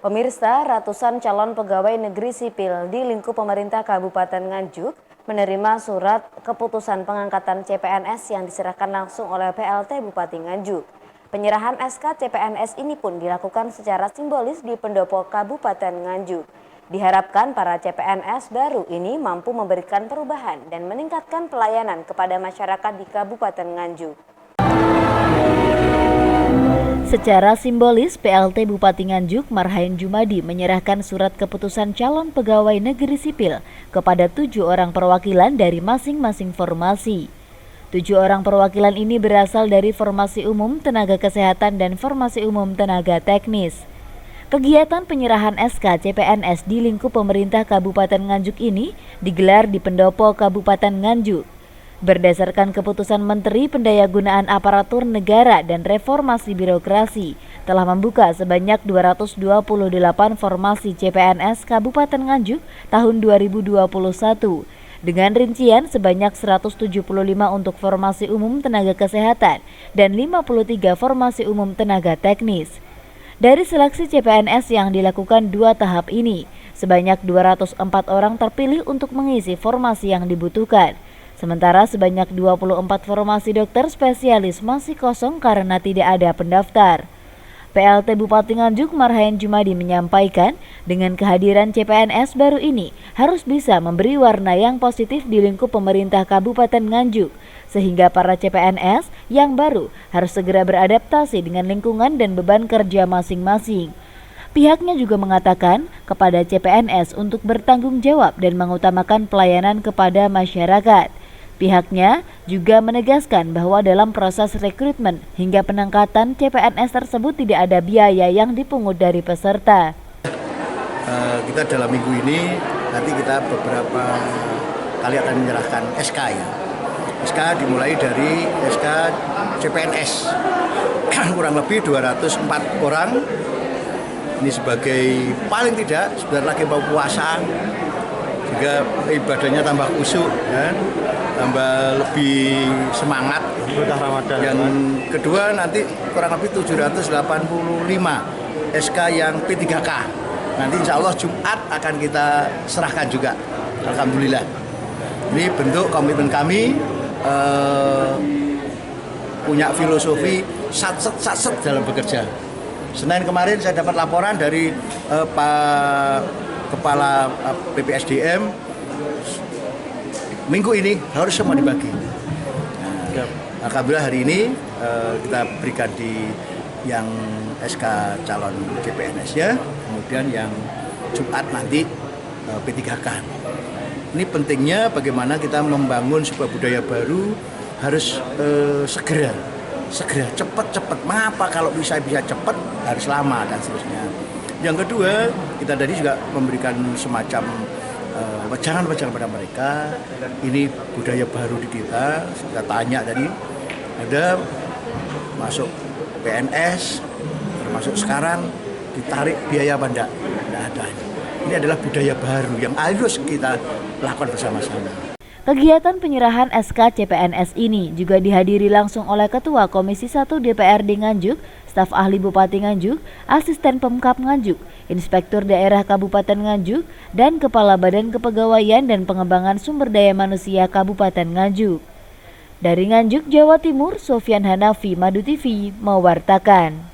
Pemirsa, ratusan calon pegawai negeri sipil di lingkup pemerintah Kabupaten Nganjuk menerima surat keputusan pengangkatan CPNS yang diserahkan langsung oleh PLT Bupati Nganjuk. Penyerahan SK CPNS ini pun dilakukan secara simbolis di pendopo Kabupaten Nganjuk. Diharapkan para CPNS baru ini mampu memberikan perubahan dan meningkatkan pelayanan kepada masyarakat di Kabupaten Nganjuk. Secara simbolis, PLT Bupati Nganjuk Marhain Jumadi menyerahkan surat keputusan calon pegawai negeri sipil kepada 7 orang perwakilan dari masing-masing formasi. 7 orang perwakilan ini berasal dari Formasi Umum Tenaga Kesehatan dan Formasi Umum Tenaga Teknis. Kegiatan penyerahan SK CPNS di lingkup pemerintah Kabupaten Nganjuk ini digelar di Pendopo Kabupaten Nganjuk. Berdasarkan keputusan Menteri Pendayagunaan Aparatur Negara dan Reformasi Birokrasi telah membuka sebanyak 228 formasi CPNS Kabupaten Nganjuk tahun 2021 dengan rincian sebanyak 175 untuk formasi umum tenaga kesehatan dan 53 formasi umum tenaga teknis. Dari seleksi CPNS yang dilakukan 2 tahap ini, sebanyak 204 orang terpilih untuk mengisi formasi yang dibutuhkan. Sementara sebanyak 24 formasi dokter spesialis masih kosong karena tidak ada pendaftar. PLT Bupati Nganjuk Marhain Jumadi menyampaikan dengan kehadiran CPNS baru ini harus bisa memberi warna yang positif di lingkup pemerintah Kabupaten Nganjuk, sehingga para CPNS yang baru harus segera beradaptasi dengan lingkungan dan beban kerja masing-masing. Pihaknya juga mengatakan kepada CPNS untuk bertanggung jawab dan mengutamakan pelayanan kepada masyarakat. Pihaknya juga menegaskan bahwa dalam proses rekrutmen hingga penangkatan CPNS tersebut tidak ada biaya yang dipungut dari peserta. Kita dalam minggu ini nanti kita beberapa kali akan menyerahkan SK ya. SK dimulai dari SK CPNS kurang lebih 204 orang. Ini sebagai paling tidak sebentar lagi mau puasa, juga ibadahnya tambah khusyuk dan tambah lebih semangat. Ramadan. Yang kedua nanti kurang lebih 785 SK yang P3K. Nanti insya Allah Jumat akan kita serahkan juga. Alhamdulillah. Ini bentuk komitmen kami punya filosofi satset dalam bekerja. Senin kemarin saya dapat laporan dari Pak Kepala BPSDM, minggu ini harus semua dibagi. Alhamdulillah hari ini kita berikan di yang SK calon CPNS ya, kemudian yang Jumat nanti P3K. Ini pentingnya bagaimana kita membangun sebuah budaya baru harus segera cepat. Mengapa kalau bisa cepat harus lama dan seterusnya. Yang kedua, kita tadi juga memberikan semacam wejangan pada mereka. Ini budaya baru di kita. Kita tanya tadi, ada masuk PNS, termasuk sekarang ditarik biaya apa enggak? Enggak ada. Ini adalah budaya baru yang harus kita lakukan bersama-sama. Kegiatan penyerahan SK CPNS ini juga dihadiri langsung oleh Ketua Komisi 1 DPRD Nganjuk, staf ahli Bupati Nganjuk, Asisten Pemkab Nganjuk, Inspektur Daerah Kabupaten Nganjuk, dan Kepala Badan Kepegawaian dan Pengembangan Sumber Daya Manusia Kabupaten Nganjuk. Dari Nganjuk, Jawa Timur, Sofyan Hanafi, Madu TV, mewartakan.